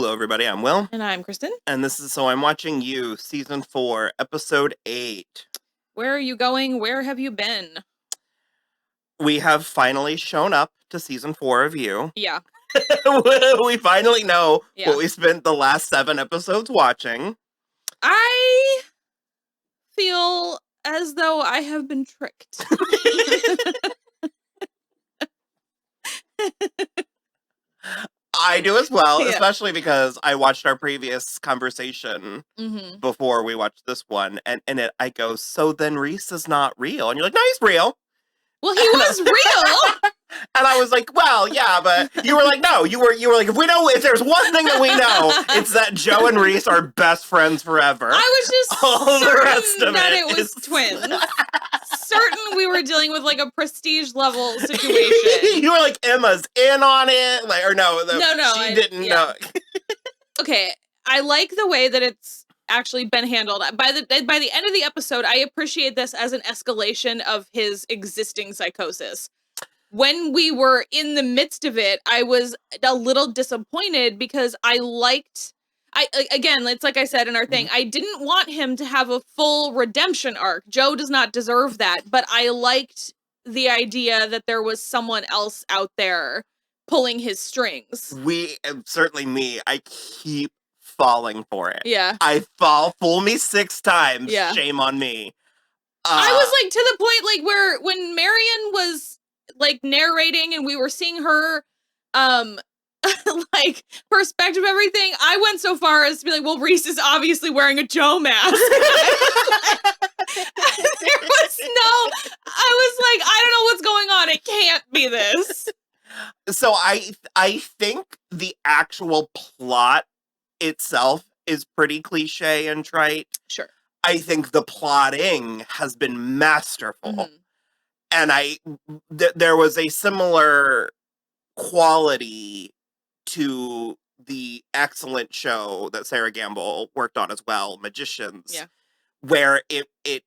Hello, everybody. I'm Will. And I'm Kristen. And this is So I'm Watching You, Season 4, Episode 8. Where are you going? Where have you been? We have finally shown up to Season 4 of You. Yeah. We finally know Yeah. what we spent the last 7 episodes watching. I feel as though I have been tricked. I do as well, Yeah. especially because I watched our previous conversation before we watched this one, and in it I go, so then Rhys is not real. And you're like, no, he's real. Well, he was real! And I was like, well, yeah, but you were like, no, you were like, if there's one thing that we know, it's that Joe and Rhys are best friends forever. I was just all the rest of that it it was is... twins. Certain we were dealing with like a prestige level situation. You were like, Emma's in on it, like, or no, she didn't know. Okay, I like the way that it's actually been handled. By the end of the episode, I appreciate this as an escalation of his existing psychosis. When we were in the midst of it, I was a little disappointed because again, it's like I said in our thing, I didn't want him to have a full redemption arc. Joe does not deserve that, but I liked the idea that there was someone else out there pulling his strings. Certainly me, I keep falling for it. Yeah. I fool me 6 times, shame on me. I was like to the point like where when Marion was like narrating and we were seeing her like perspective of everything, I went so far as to be like, well, Rhys is obviously wearing a Joe mask. I was like, I don't know what's going on. It can't be this. So I think the actual plot itself is pretty cliche and trite. Sure. I think the plotting has been masterful. And there was a similar quality to the excellent show that Sera Gamble worked on as well, Magicians, where it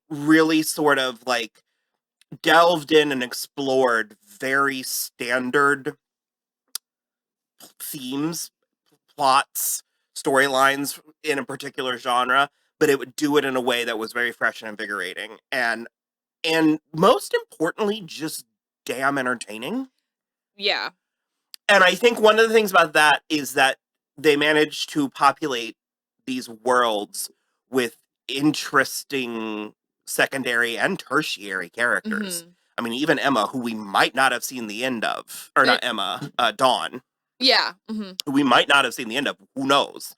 really sort of like delved in and explored very standard themes, plots, storylines in a particular genre, but it would do it in a way that was very fresh and invigorating. And most importantly, just damn entertaining. Yeah. And I think one of the things about that is that they managed to populate these worlds with interesting secondary and tertiary characters. I mean, even Emma, who we might not have seen the end of, or not Emma, Dawn. Yeah. Who we might not have seen the end of. Who knows?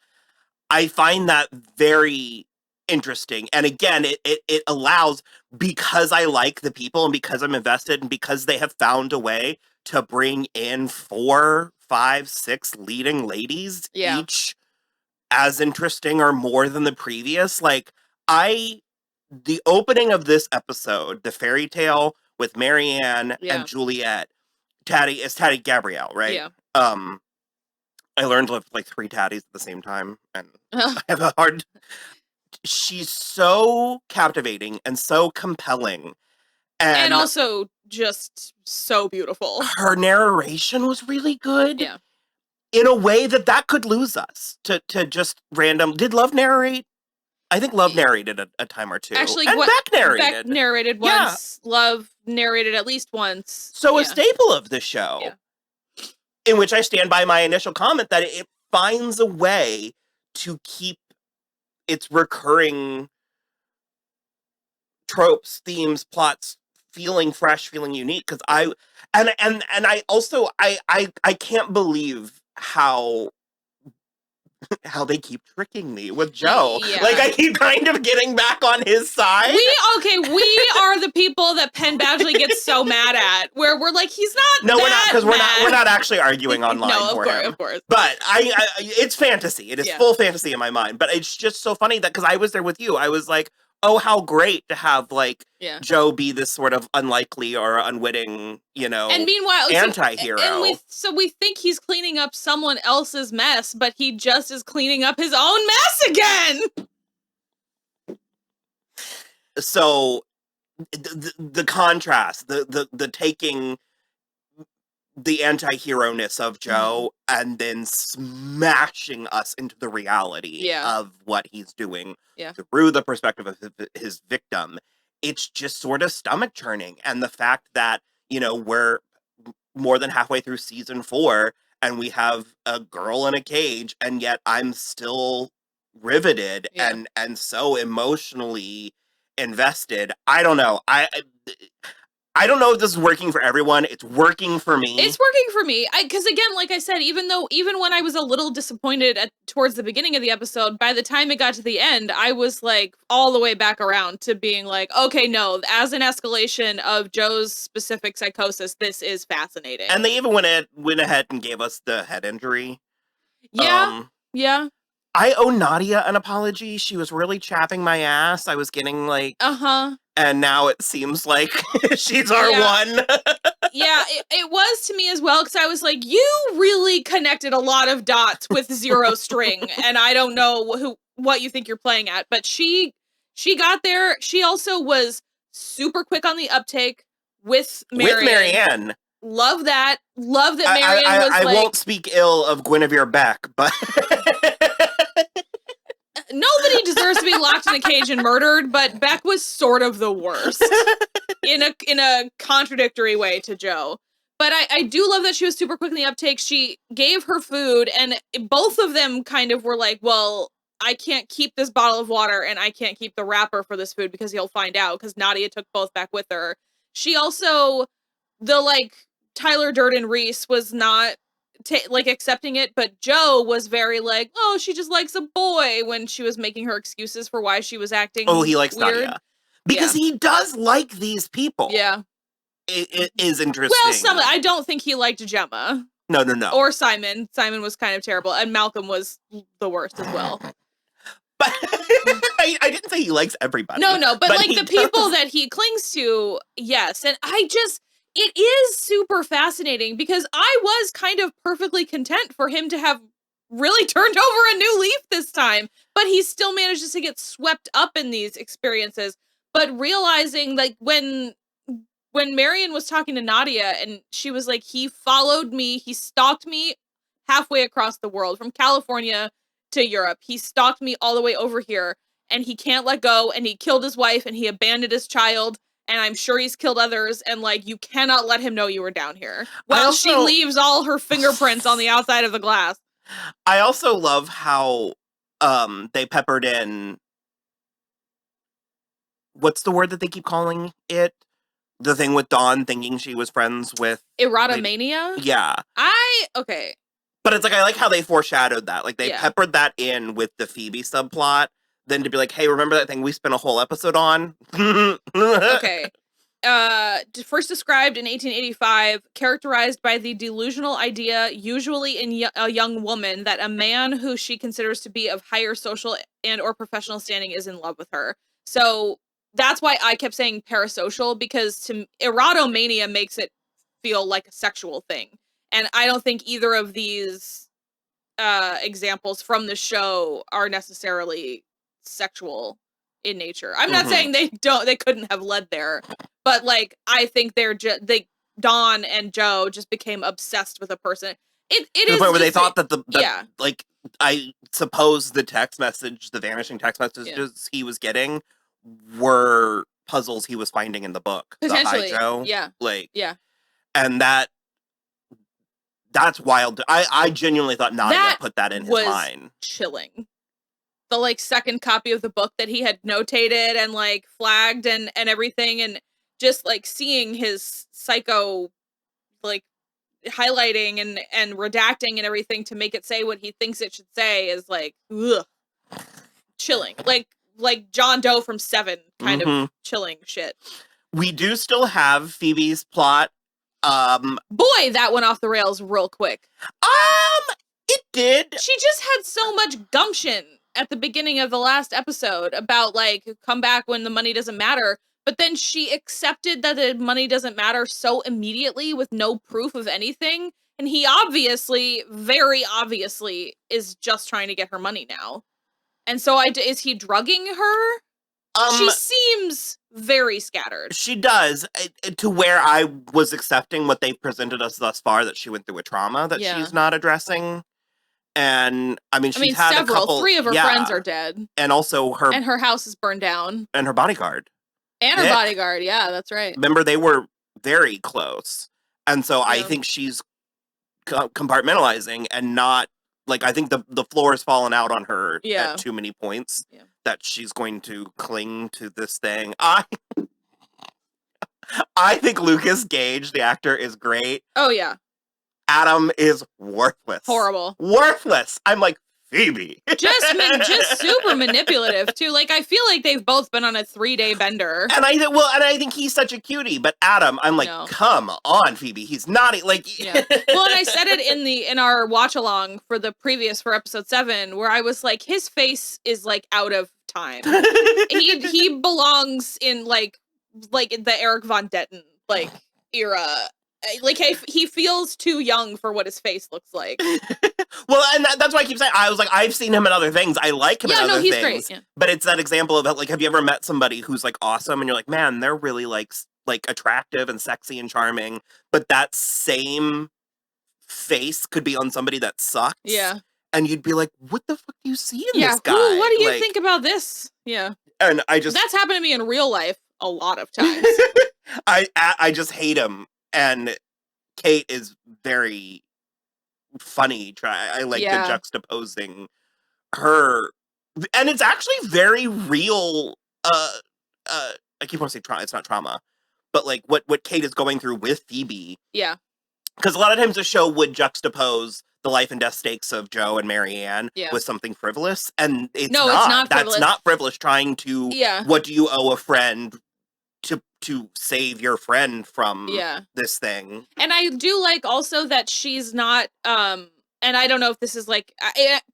I find that very interesting. And again, it allows, because I like the people and because I'm invested and because they have found a way to bring in 4, 5, 6 leading ladies, each as interesting or more than the previous. Like, the opening of this episode, the Fairytale with Marianne and Juliet, Taddy Gabrielle, right? Yeah. I learned like 3 Taddies at the same time, and I have a hard... She's so captivating and so compelling. And also just so beautiful. Her narration was really good. Yeah. In a way that could lose us to just random... Did Love narrate? I think Love narrated a time or 2. Actually, and Beck narrated. Beck narrated once. Love narrated at least once. So a staple of the show. Yeah. In which I stand by my initial comment that it finds a way to keep its recurring tropes, themes, plots feeling fresh, feeling unique. Because I also can't believe how they keep tricking me with Joe. Yeah. Like, I keep kind of getting back on his side. We are the people that Penn Badgley gets so mad at, where we're like, he's not. No, we're not, because we're not actually arguing online. No, for him. Of course. But it's fantasy. It is full fantasy in my mind. But it's just so funny that, because I was there with you, I was like, oh, how great to have, like, Joe be this sort of unlikely or unwitting, and meanwhile, anti-hero. And we think he's cleaning up someone else's mess, but he just is cleaning up his own mess again! So, the contrast, the taking the anti-hero-ness of Joe and then smashing us into the reality of what he's doing through the perspective of his victim. It's just sort of stomach-churning. And the fact that, you know, we're more than halfway through season 4 and we have a girl in a cage, and yet I'm still riveted and so emotionally invested. I don't know. I don't know if this is working for everyone. It's working for me. It's working for me. Because again, like I said, even when I was a little disappointed towards the beginning of the episode, by the time it got to the end, I was like all the way back around to being like, okay, no, as an escalation of Joe's specific psychosis, this is fascinating. And they even went ahead and gave us the head injury. Yeah. I owe Nadia an apology. She was really chapping my ass. I was getting like... And now it seems like she's our one. It was to me as well, because I was like, you really connected a lot of dots with Zero String, and I don't know what you think you're playing at, but she got there. She also was super quick on the uptake with Marianne. With Marianne. Love that. Love that Marianne was I won't speak ill of Guinevere Beck, but... Nobody deserves to be locked in a cage and murdered, but Beck was sort of the worst in a contradictory way to Joe. But I do love that she was super quick in the uptake. She gave her food, and both of them kind of were like, well, I can't keep this bottle of water, and I can't keep the wrapper for this food because he'll find out, because Nadia took both back with her. She also, Tyler Durden Rhys was not accepting it, but Joe was very like, oh, she just likes a boy, when she was making her excuses for why she was acting he likes weird. Nadia. Because he does like these people. Yeah. It is interesting. Well, I don't think he liked Gemma. No. Or Simon. Simon was kind of terrible, and Malcolm was the worst as well. But I didn't say he likes everybody. No, but like the people that he clings to, yes. And it is super fascinating, because I was kind of perfectly content for him to have really turned over a new leaf this time, but he still manages to get swept up in these experiences. But realizing, like, when Marianne was talking to Nadia, and she was like, he followed me, he stalked me halfway across the world, from California to Europe. He stalked me all the way over here, and he can't let go, and he killed his wife, and he abandoned his child, and I'm sure he's killed others, and, like, you cannot let him know you were down here. While she leaves all her fingerprints on the outside of the glass. I also love how they peppered in... What's the word that they keep calling it? The thing with Dawn thinking she was friends with... Erotomania? Yeah. Okay. But it's like, I like how they foreshadowed that. Like, they peppered that in with the Phoebe subplot, then to be like, hey, remember that thing we spent a whole episode on? Okay. First described in 1885, characterized by the delusional idea, usually in a young woman, that a man who she considers to be of higher social and or professional standing is in love with her. So that's why I kept saying parasocial, because erotomania makes it feel like a sexual thing. And I don't think either of these examples from the show are necessarily sexual in nature. I'm not saying they couldn't have led there, but like, I think Dawn and Joe just became obsessed with a person. It is the point where they thought that like, I suppose the vanishing text messages he was getting were puzzles he was finding in the book. Potentially. The Hi Joe. Yeah. And that's wild. I genuinely thought Nadia put that in his mind. Chilling. The like second copy of the book that he had notated and like flagged and everything, and just like seeing his psycho like highlighting and redacting and everything to make it say what he thinks it should say is like, ugh, chilling. Like John Doe from Seven kind of chilling shit. We do still have Phoebe's plot. Boy, that went off the rails real quick. It did. She just had so much gumption at the beginning of the last episode about like, come back when the money doesn't matter. But then she accepted that the money doesn't matter so immediately with no proof of anything. And he very obviously is just trying to get her money now. And so is he drugging her? She seems very scattered. She does, to where I was accepting what they presented us thus far, that she went through a trauma that she's not addressing. And I mean, she's had several. a couple. 3 of her friends are dead. And also her house is burned down. And her bodyguard. And her bodyguard, yeah, that's right. Remember, they were very close. And so I think she's compartmentalizing and not, like, I think the floor has fallen out on her at too many points that she's going to cling to this thing. I think Lucas Gage, the actor, is great. Oh, yeah. Adam is worthless. Horrible. Worthless. I'm like, Phoebe. just super manipulative, too. Like, I feel like they've both been on a 3-day bender. And I think he's such a cutie, but Adam, I'm like, come on, Phoebe. He's naughty. Like, Well, and I said it in our watch along for episode 7, where I was like, his face is like out of time. he belongs in like the Eric Von Detten like era. Like, he feels too young for what his face looks like. Well, and that's why I keep saying, I was like, I've seen him in other things. I like him in other things. Great. Yeah. But it's that example of, like, have you ever met somebody who's, like, awesome, and you're like, man, they're really, like attractive and sexy and charming, but that same face could be on somebody that sucks. Yeah. And you'd be like, what the fuck do you see in this guy? Ooh, what do you think about this? Yeah. And that's happened to me in real life a lot of times. I just hate him. And Kate is very funny. I like the juxtaposing her, and it's actually very real. I keep wanting to say trauma. It's not trauma, but like what Kate is going through with Phoebe. Yeah, because a lot of times the show would juxtapose the life and death stakes of Joe and Marianne with something frivolous, and it's not. That's not frivolous. Trying to what do you owe a friend to save your friend from this thing. And I do like also that she's not and I don't know if this is like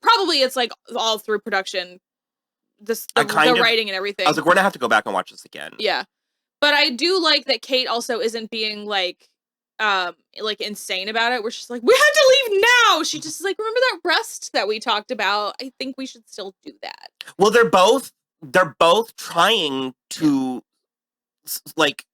probably it's like all through production, the writing and everything. I was like, we're gonna have to go back and watch this again. Yeah, but I do like that Kate also isn't being like insane about it, where she's like, we have to leave now. She just is like, remember that rest that we talked about? I think we should still do that. Well, they're both trying to like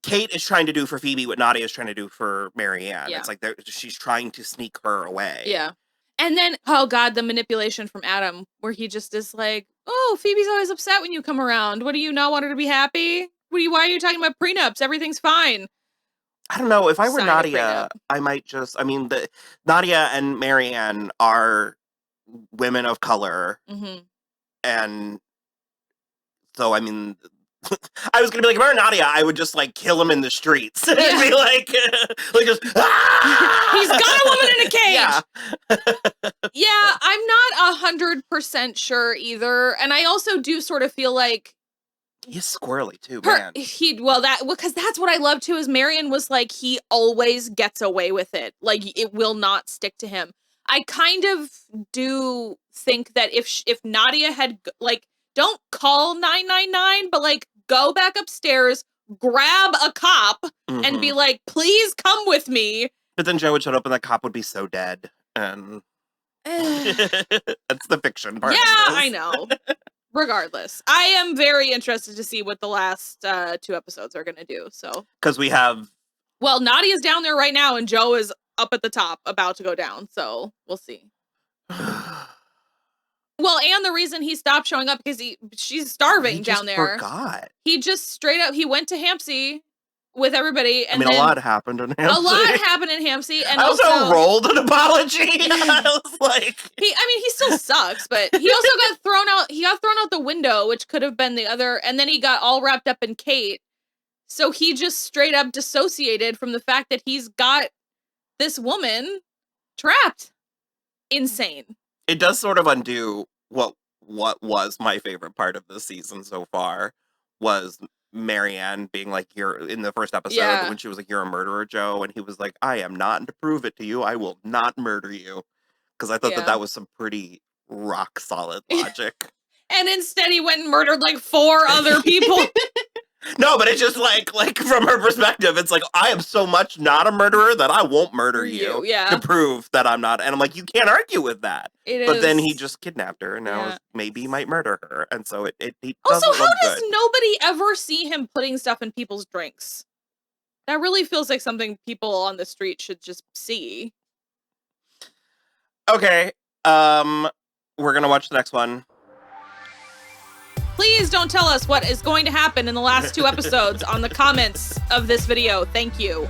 Kate is trying to do for Phoebe what Nadia is trying to do for Marianne. It's like she's trying to sneak her away. Yeah. And then, oh God, the manipulation from Adam, where he just is like, oh, Phoebe's always upset when you come around. What, do you not want her to be happy? Why are you talking about prenups? Everything's fine. I don't know. If I were Nadia, I might just, Nadia and Marianne are women of color. Mm-hmm. And so, I mean, I was gonna be like, if I were Nadia, I would just like kill him in the streets. It'd be like just he's got a woman in a cage. Yeah, I'm not 100% sure either, and I also do sort of feel like he's squirrely too, man. Because that's what I love too. Is Marion was like, he always gets away with it. Like, it will not stick to him. I kind of do think that if Nadia had like, don't call 999, but like, go back upstairs, grab a cop, and be like, please come with me. But then Joe would show up and that cop would be so dead. And that's the fiction part. Yeah, I know. Regardless, I am very interested to see what the last 2 episodes are going to do. So, because we have, well, Nadia's down there right now, and Joe is up at the top, about to go down. So we'll see. Well, and the reason he stopped showing up because she's starving down there. Forgot. He just straight up, he went to Hampsey with everybody. And a lot happened in Hampsey. A lot happened in Hampsey. And I also rolled an apology. I was like, he still sucks, but he also got thrown out. He got thrown out the window, which could have been the other. And then he got all wrapped up in Kate. So he just straight up dissociated from the fact that he's got this woman trapped. Insane. It does sort of undo what was my favorite part of the season so far, was Marianne being like, you're in the first episode when she was like, you're a murderer, Joe, and he was like, I am not, and to prove it to you, I will not murder you, because I thought that was some pretty rock solid logic. And instead he went and murdered like 4 other people. No, but it's just like from her perspective, it's like, I am so much not a murderer that I won't murder you yeah. to prove that I'm not. And I'm like, you can't argue with that. But then he just kidnapped her, and now maybe he might murder her. And so it also, doesn't how look does good. nobody ever see him putting stuff in people's drinks? That really feels like something people on the street should just see. Okay. We're gonna watch the next one. Please don't tell us what is going to happen in the last 2 episodes on the comments of this video. Thank you.